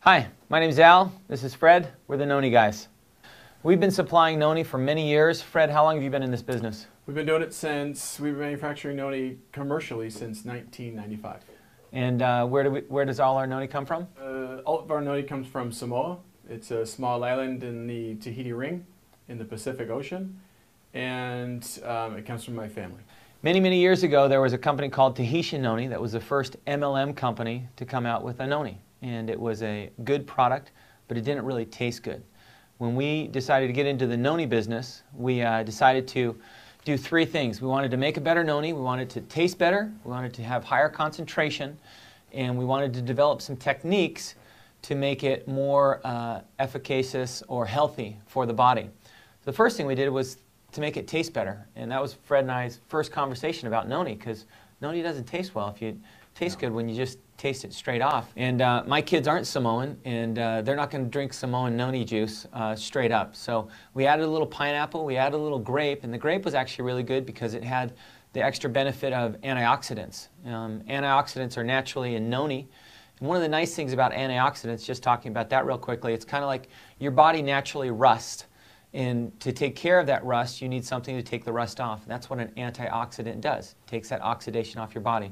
Hi, my name is Al. This is Fred. We're the Noni guys. We've been supplying Noni for many years. Fred, how long have you been in this business? We've been doing it since we've been manufacturing Noni commercially since 1995. And where does all our Noni come from? All of our Noni comes from Samoa. It's a small island in the Tahitian Ring in the Pacific Ocean, and it comes from my family. Many, many years ago, there was a company called Tahitian Noni that was the first MLM company to come out with a Noni. And it was a good product, but it didn't really taste good. When we decided to get into the Noni business, we decided to do three things. We wanted to make a better Noni, we wanted to taste better, we wanted to have higher concentration, and we wanted to develop some techniques to make it more efficacious or healthy for the body. The first thing we did was to make it taste better, and that was Fred and I's first conversation about Noni, because Noni doesn't taste well if you taste good when you just taste it straight off. And my kids aren't Samoan, and they're not going to drink Samoan Noni juice straight up. So we added a little pineapple, we added a little grape, and the grape was actually really good because it had the extra benefit of antioxidants. Antioxidants are naturally in Noni. And one of the nice things about antioxidants, just talking about that real quickly, it's kind of like your body naturally rusts. And to take care of that rust, you need something to take the rust off. And that's what an antioxidant does. It takes that oxidation off your body.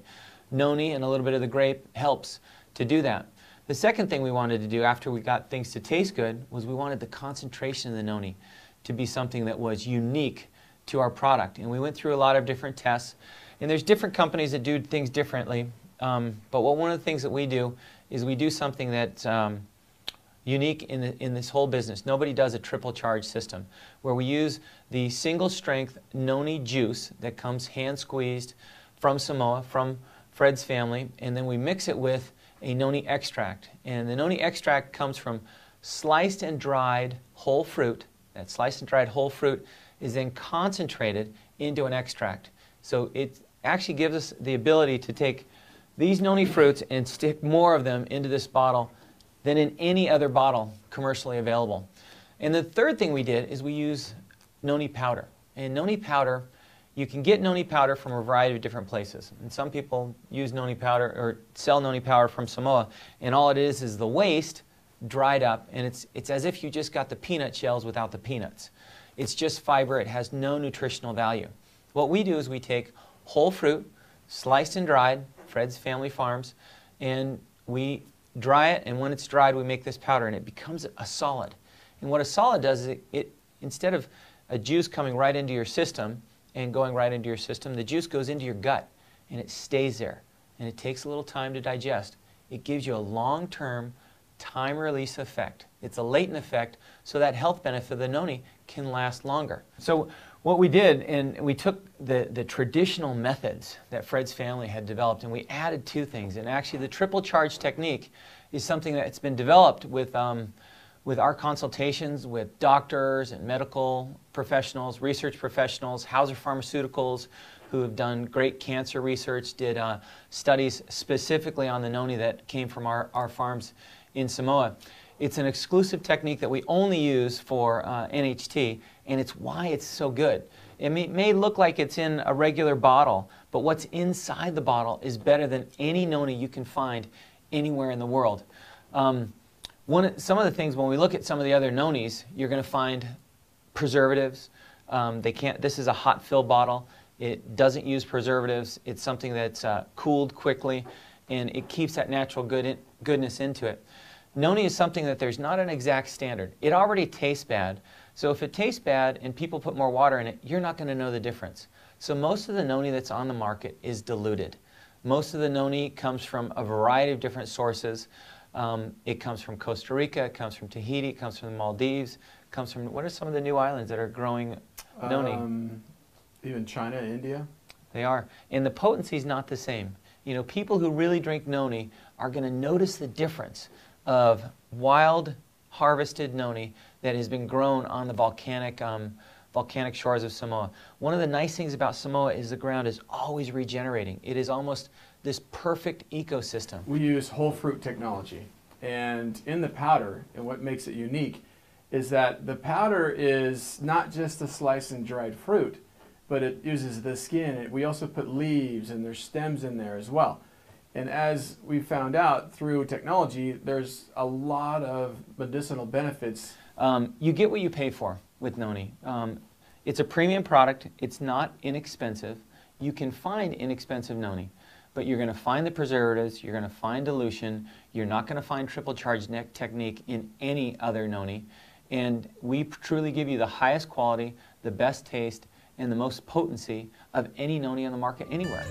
Noni and a little bit of the grape helps to do that. The second thing we wanted to do after we got things to taste good was we wanted the concentration of the Noni to be something that was unique to our product. And we went through a lot of different tests. And there's different companies that do things differently. But one of the things that we do is we do something that's unique in this whole business. Nobody does a triple charge system where we use the single strength Noni juice that comes hand squeezed from Samoa, from Fred's family, and then we mix it with a Noni extract. And the Noni extract comes from sliced and dried whole fruit. That sliced and dried whole fruit is then concentrated into an extract. So it actually gives us the ability to take these Noni fruits and stick more of them into this bottle than in any other bottle commercially available. And the third thing we did is we use Noni powder. And Noni powder, you can get Noni powder from a variety of different places. And some people use Noni powder or sell Noni powder from Samoa, and all it is the waste dried up, and it's as if you just got the peanut shells without the peanuts. It's just fiber. It has no nutritional value. What we do is we take whole fruit, sliced and dried, Fred's Family Farms, and we dry it, and when it's dried we make this powder, and it becomes a solid. And what a solid does is it instead of a juice coming right into your system and going right into your system, the juice goes into your gut and it stays there, and it takes a little time to digest. It gives you a long-term time release effect. It's a latent effect, so that health benefit of the Noni can last longer. So what we did, and we took the traditional methods that Fred's family had developed, and we added two things. And actually the triple charge technique is something that's been developed with our consultations with doctors and medical professionals, research professionals, Hauser Pharmaceuticals, who have done great cancer research, did studies specifically on the Noni that came from our farms in Samoa. It's an exclusive technique that we only use for NHT, and it's why it's so good. It may look like it's in a regular bottle, but what's inside the bottle is better than any Noni you can find anywhere in the world. Some of the things, when we look at some of the other Nonis, you're going to find preservatives. This is a hot fill bottle. It doesn't use preservatives. It's something that's cooled quickly, and it keeps that natural goodness into it. Noni is something that there's not an exact standard. It already tastes bad, so if it tastes bad and people put more water in it, you're not going to know the difference. So most of the Noni that's on the market is diluted. Most of the Noni comes from a variety of different sources. It comes from Costa Rica, it comes from Tahiti, it comes from the Maldives, it comes from, what are some of the new islands that are growing Noni? Even China, India. They are. And the potency is not the same. You know, people who really drink Noni are going to notice the difference of wild harvested Noni that has been grown on the volcanic shores of Samoa. One of the nice things about Samoa is the ground is always regenerating. It is almost this perfect ecosystem. We use whole fruit technology, and in the powder, and what makes it unique is that the powder is not just a slice and dried fruit, but it uses the skin. We also put leaves and there's stems in there as well. And as we found out through technology, there's a lot of medicinal benefits. You get what you pay for with Noni. It's a premium product. It's not inexpensive. You can find inexpensive Noni, but you're going to find the preservatives, you're going to find dilution, you're not going to find triple charge technique in any other Noni. And we truly give you the highest quality, the best taste, and the most potency of any Noni on the market anywhere.